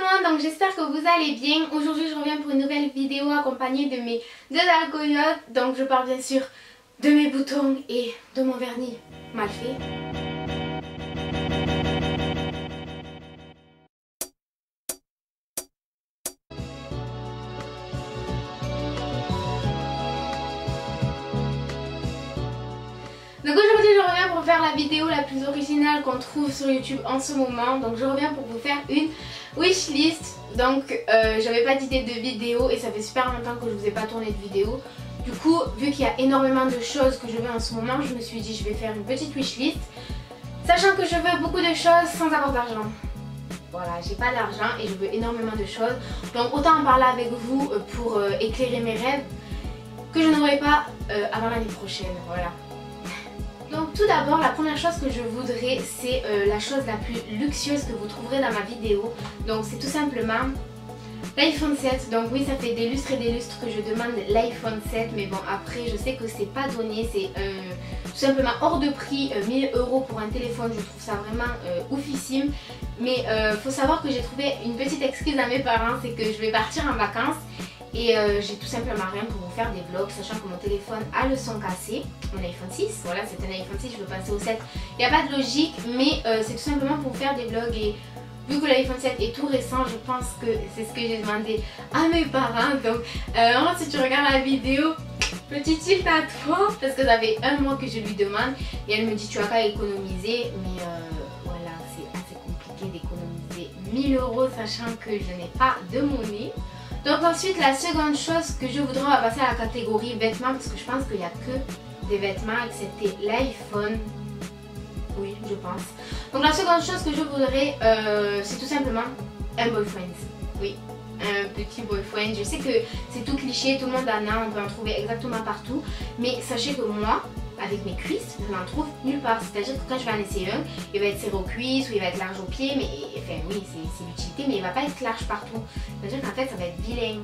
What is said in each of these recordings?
le monde, donc j'espère que vous allez bien. Aujourd'hui je reviens pour une nouvelle vidéo accompagnée de mes deux alcoyotes. Donc je parle bien sûr de mes boutons et de mon vernis mal fait. Donc aujourd'hui je reviens pour faire la vidéo la plus originale qu'on trouve sur YouTube en ce moment. Donc je reviens pour vous faire une wishlist. Donc j'avais pas d'idée de vidéo et ça fait super longtemps que je vous ai pas tourné de vidéo. Du coup, vu qu'il y a énormément de choses que je veux en ce moment, je me suis dit je vais faire une petite wishlist. Sachant que je veux beaucoup de choses sans avoir d'argent. Voilà, j'ai pas d'argent et je veux énormément de choses. Donc autant en parler avec vous pour éclairer mes rêves que je n'aurai pas avant l'année prochaine. Voilà. Donc tout d'abord, la première chose que je voudrais, c'est la chose la plus luxueuse que vous trouverez dans ma vidéo. Donc c'est tout simplement l'iPhone 7. Donc oui, ça fait des lustres et des lustres que je demande l'iPhone 7. Mais bon, après je sais que c'est pas donné. C'est tout simplement hors de prix, 1000 € pour un téléphone. Je trouve ça vraiment oufissime. Mais faut savoir que j'ai trouvé une petite excuse à mes parents. C'est que je vais partir en vacances. Et j'ai tout simplement rien pour vous faire des vlogs, sachant que mon téléphone a le son cassé, mon iPhone 6, voilà c'est un iPhone 6, je veux passer au 7, il n'y a pas de logique, mais c'est tout simplement pour vous faire des vlogs. Et vu que l'iPhone 7 est tout récent, je pense que c'est ce que j'ai demandé à mes parents. Donc vraiment, si tu regardes la vidéo, petit tilt à toi, parce que ça fait un mois que je lui demande, et elle me dit tu as qu'à économiser, mais voilà, c'est assez compliqué d'économiser 1000 €, sachant que je n'ai pas de monnaie. Donc ensuite, la seconde chose que je voudrais, on va passer à la catégorie vêtements, parce que je pense qu'il n'y a que des vêtements, excepté l'iPhone. Oui, je pense. Donc la seconde chose que je voudrais, c'est tout simplement un boyfriend. Oui, un petit boyfriend. Je sais que c'est tout cliché, tout le monde en a, on peut en trouver exactement partout. Mais sachez que moi, avec mes cuisses, je n'en trouve nulle part. C'est-à-dire que quand je vais en essayer un, il va être serré aux cuisses ou il va être large aux pieds, mais enfin oui, c'est l'utilité, mais il va pas être large partout. C'est-à-dire qu'en fait, ça va être vilain,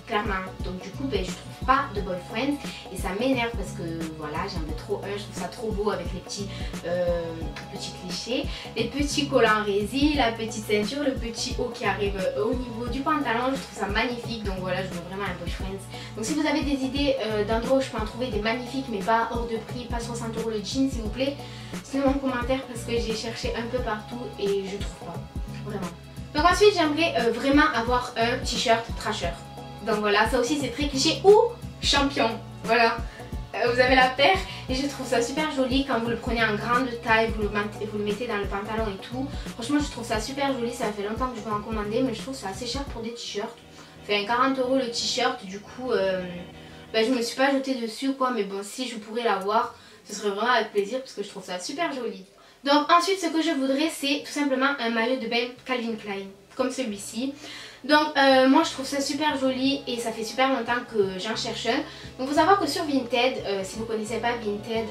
clairement. Donc du coup, ben, je trouve pas de boyfriend et ça m'énerve parce que voilà, j'en veux trop un, je trouve ça trop beau avec les petits clichés, les petits collants résine, la petite ceinture, le petit haut qui arrive au niveau du pantalon. Je trouve ça magnifique, donc voilà, je veux vraiment un boyfriend. Donc si vous avez des idées d'endroits où je peux en trouver des magnifiques mais pas hors de prix, pas 60 € le jean s'il vous plaît, dites-le en commentaire parce que j'ai cherché un peu partout et je trouve pas, vraiment. Donc ensuite j'aimerais vraiment avoir un t-shirt trasher. Donc voilà, ça aussi c'est très cliché, ou champion, voilà. Vous avez la paire et je trouve ça super joli quand vous le prenez en grande taille, vous le mettez dans le pantalon et tout. Franchement je trouve ça super joli, ça fait longtemps que je veux en commander mais je trouve ça assez cher pour des t-shirts. Fait 40 € le t-shirt, du coup ben, je me suis pas jetée dessus quoi, mais bon si je pourrais l'avoir, ce serait vraiment avec plaisir parce que je trouve ça super joli. Donc ensuite ce que je voudrais c'est tout simplement un maillot de bain Calvin Klein, comme celui-ci. Donc moi je trouve ça super joli et ça fait super longtemps que j'en cherche un. Donc il faut savoir que sur Vinted, si vous connaissez pas Vinted,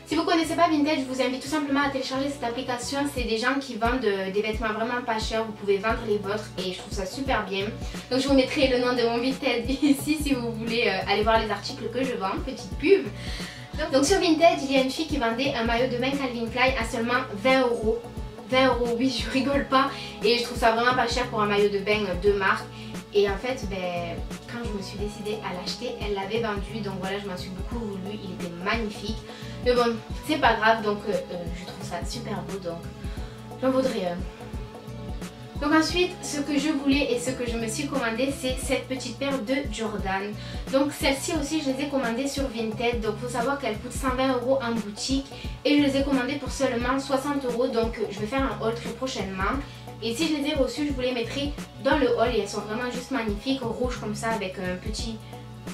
je vous invite tout simplement à télécharger cette application. C'est des gens qui vendent des vêtements vraiment pas chers, vous pouvez vendre les vôtres et je trouve ça super bien. Donc je vous mettrai le nom de mon Vinted ici si vous voulez aller voir les articles que je vends, petite pub. Donc sur Vinted, il y a une fille qui vendait un maillot de bain Calvin Klein à seulement 20 €. 20 €, oui, je rigole pas. Et je trouve ça vraiment pas cher pour un maillot de bain de marque. Et en fait, ben, quand je me suis décidée à l'acheter, elle l'avait vendu. Donc voilà, je m'en suis beaucoup voulu. Il était magnifique. Mais bon, c'est pas grave. Donc je trouve ça super beau. Donc j'en voudrais un. Donc ensuite, ce que je voulais et ce que je me suis commandé, c'est cette petite paire de Jordan. Donc celle-ci aussi, je les ai commandées sur Vinted. Donc il faut savoir qu'elles coûtent 120 € en boutique. Et je les ai commandées pour seulement 60 €. Donc je vais faire un haul très prochainement. Et si je les ai reçues, je vous les mettrai dans le haul. Et elles sont vraiment juste magnifiques, rouges comme ça, avec un petit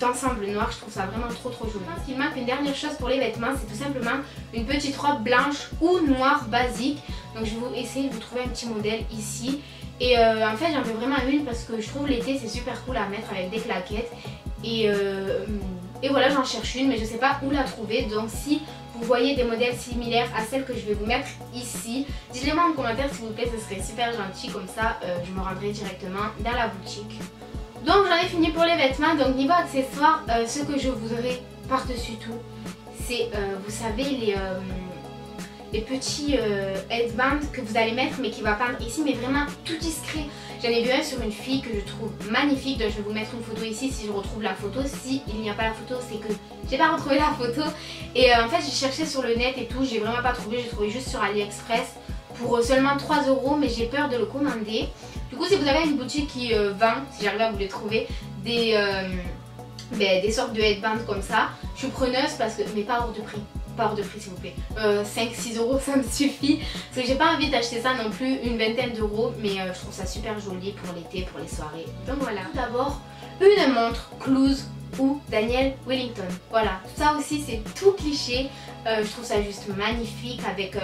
ensemble noir. Je trouve ça vraiment trop joli. Je pense qu'il manque une dernière chose pour les vêtements, c'est tout simplement une petite robe blanche ou noire basique. Donc je vais essayer de vous trouver un petit modèle ici. Et en fait j'en veux vraiment une parce que je trouve l'été c'est super cool à mettre avec des claquettes. Et voilà, j'en cherche une mais je sais pas où la trouver. Donc si vous voyez des modèles similaires à celles que je vais vous mettre ici, dites-le moi en commentaire s'il vous plaît, ce serait super gentil. Comme ça je me rendrai directement dans la boutique. Donc j'en ai fini pour les vêtements. Donc niveau accessoires, ce que je voudrais par-dessus tout, c'est vous savez les petits headbands que vous allez mettre mais qui va peindre ici, mais vraiment tout discret. J'en ai vu un sur une fille que je trouve magnifique, donc je vais vous mettre une photo ici si je retrouve la photo. Si il n'y a pas la photo, c'est que j'ai pas retrouvé la photo. Et en fait j'ai cherché sur le net et tout, j'ai vraiment pas trouvé, j'ai trouvé juste sur AliExpress pour seulement 3 €, mais j'ai peur de le commander. Du coup si vous avez une boutique qui vend, si j'arrive à vous les trouver, des sortes de headbands comme ça, je suis preneuse parce que, mais pas hors de prix. Pas hors de prix s'il vous plaît, 5-6 € ça me suffit, parce que j'ai pas envie d'acheter ça non plus une vingtaine d'euros, mais je trouve ça super joli pour l'été, pour les soirées, donc voilà. Tout d'abord une montre Cluse ou Daniel Wellington, voilà, ça aussi c'est tout cliché, je trouve ça juste magnifique avec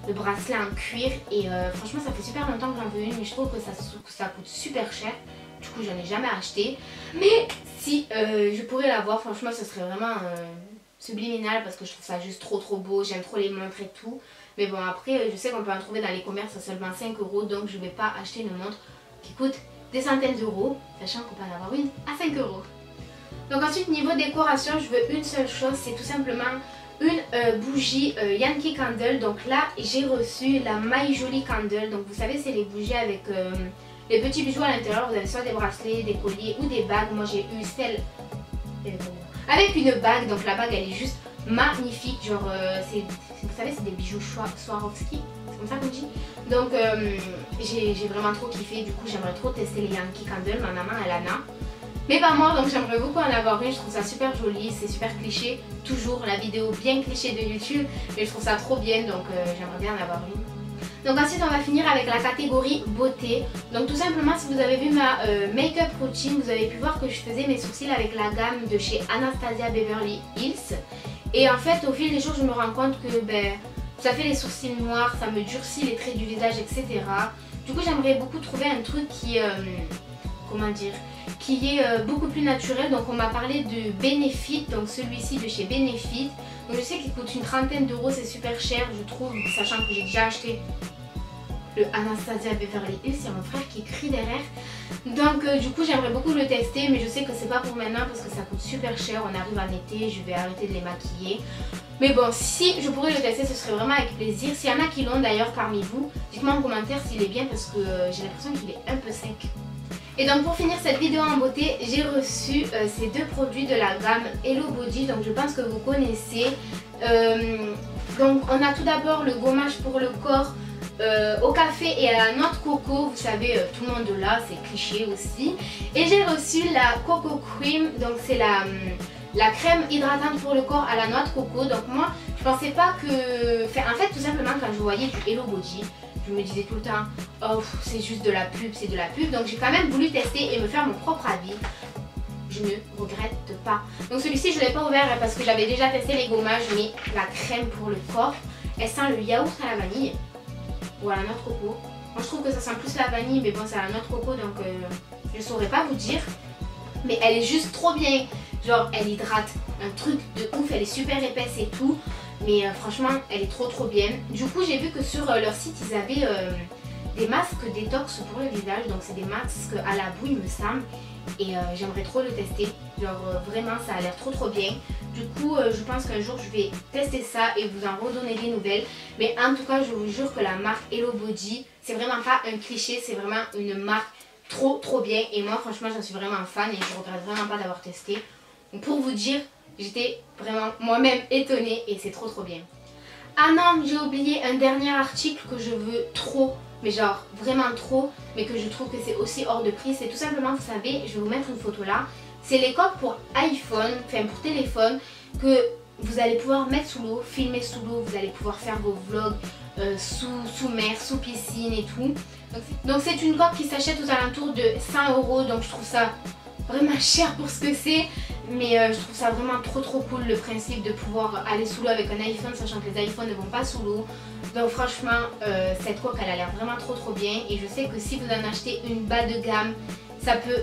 le bracelet en cuir et franchement ça fait super longtemps que j'en veux une, mais je trouve que ça coûte super cher. Du coup j'en ai jamais acheté, mais si je pourrais l'avoir, franchement ce serait vraiment subliminal parce que je trouve ça juste trop beau, j'aime trop les montres et tout. Mais bon après je sais qu'on peut en trouver dans les commerces à seulement 5 €, donc je vais pas acheter une montre qui coûte des centaines d'euros, sachant qu'on peut en avoir une à 5 €. Donc ensuite niveau décoration je veux une seule chose, c'est tout simplement une bougie Yankee Candle. Donc là j'ai reçu la My Jolie Candle, donc vous savez c'est les bougies avec les petits bijoux à l'intérieur, vous avez soit des bracelets, des colliers ou des bagues. Moi j'ai eu celle avec une bague, donc la bague elle est juste magnifique, genre vous savez c'est des bijoux Swarovski, c'est comme ça qu'on dit. Donc j'ai vraiment trop kiffé, du coup j'aimerais trop tester les Yankee Candle, ma maman elle en a. Mais pas moi, donc j'aimerais beaucoup en avoir une, je trouve ça super joli, c'est super cliché, toujours la vidéo bien cliché de YouTube, mais je trouve ça trop bien, donc j'aimerais bien en avoir une. Donc ensuite on va finir avec la catégorie beauté. Donc tout simplement si vous avez vu ma make-up routine, vous avez pu voir que je faisais mes sourcils avec la gamme de chez Anastasia Beverly Hills. Et en fait au fil des jours je me rends compte que ça fait les sourcils noirs, ça me durcit les traits du visage, etc. Du coup j'aimerais beaucoup trouver un truc qui, comment dire, qui est beaucoup plus naturel. Donc on m'a parlé de Benefit, donc celui-ci de chez Benefit. Donc je sais qu'il coûte une trentaine d'euros, c'est super cher je trouve, sachant que j'ai déjà acheté le Anastasia Beverly Hills, c'est mon frère qui crie derrière. Donc du coup j'aimerais beaucoup le tester, mais je sais que c'est pas pour maintenant parce que ça coûte super cher, on arrive en été, je vais arrêter de les maquiller. Mais bon, si je pourrais le tester, ce serait vraiment avec plaisir. S'il y en a qui l'ont d'ailleurs parmi vous, dites-moi en commentaire s'il est bien parce que j'ai l'impression qu'il est un peu sec. Et donc pour finir cette vidéo en beauté, j'ai reçu ces deux produits de la gamme Hello Body, donc je pense que vous connaissez. Donc on a tout d'abord le gommage pour le corps au café et à la noix de coco, vous savez tout le monde l'a, c'est cliché aussi. Et j'ai reçu la Coco Cream, donc c'est la crème hydratante pour le corps à la noix de coco. Donc moi je pensais pas que... Enfin, en fait tout simplement quand je voyais du Hello Body, je me disais tout le temps oh c'est juste de la pub, c'est de la pub. Donc j'ai quand même voulu tester et me faire mon propre avis. Je ne regrette pas. Donc celui-ci je ne l'ai pas ouvert parce que j'avais déjà testé les gommages, mais la crème pour le corps, elle sent le yaourt à la vanille ou à la noix de coco. Moi je trouve que ça sent plus la vanille, mais bon c'est à la noix de coco donc je ne saurais pas vous dire. Mais elle est juste trop bien. Genre elle hydrate, un truc de ouf, elle est super épaisse et tout. Mais franchement elle est trop bien. Du coup j'ai vu que sur leur site ils avaient des masques détox pour le visage. Donc c'est des masques à la boue il me semble. Et j'aimerais trop le tester. Genre vraiment ça a l'air trop bien. Du coup je pense qu'un jour je vais tester ça et vous en redonner des nouvelles. Mais en tout cas je vous jure que la marque Hello Body, c'est vraiment pas un cliché, c'est vraiment une marque trop bien. Et moi franchement j'en suis vraiment fan et je regrette vraiment pas d'avoir testé. Donc, pour vous dire, j'étais vraiment moi-même étonnée et c'est trop bien. Ah non, j'ai oublié un dernier article que je veux trop, mais genre vraiment trop, mais que je trouve que c'est aussi hors de prix. C'est tout simplement, vous savez, je vais vous mettre une photo là. C'est les coques pour iPhone, enfin pour téléphone, que vous allez pouvoir mettre sous l'eau, filmer sous l'eau, vous allez pouvoir faire vos vlogs sous mer, sous piscine et tout. Donc c'est une coque qui s'achète aux alentours de 100 €, donc je trouve ça vraiment cher pour ce que c'est. Mais je trouve ça vraiment trop cool le principe de pouvoir aller sous l'eau avec un iPhone, sachant que les iPhones ne vont pas sous l'eau. Donc franchement cette coque elle a l'air vraiment trop bien. Et je sais que si vous en achetez une bas de gamme, ça peut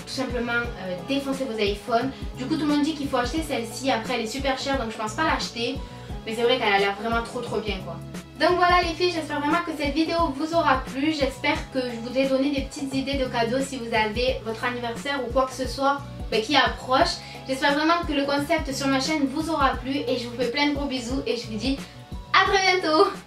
tout simplement défoncer vos iPhones. Du coup tout le monde dit qu'il faut acheter celle-ci. Après elle est super chère donc je pense pas l'acheter. Mais c'est vrai qu'elle a l'air vraiment trop bien quoi. Donc voilà les filles, j'espère vraiment que cette vidéo vous aura plu. J'espère que je vous ai donné des petites idées de cadeaux si vous avez votre anniversaire ou quoi que ce soit qui approche. J'espère vraiment que le concept sur ma chaîne vous aura plu et je vous fais plein de gros bisous et je vous dis à très bientôt.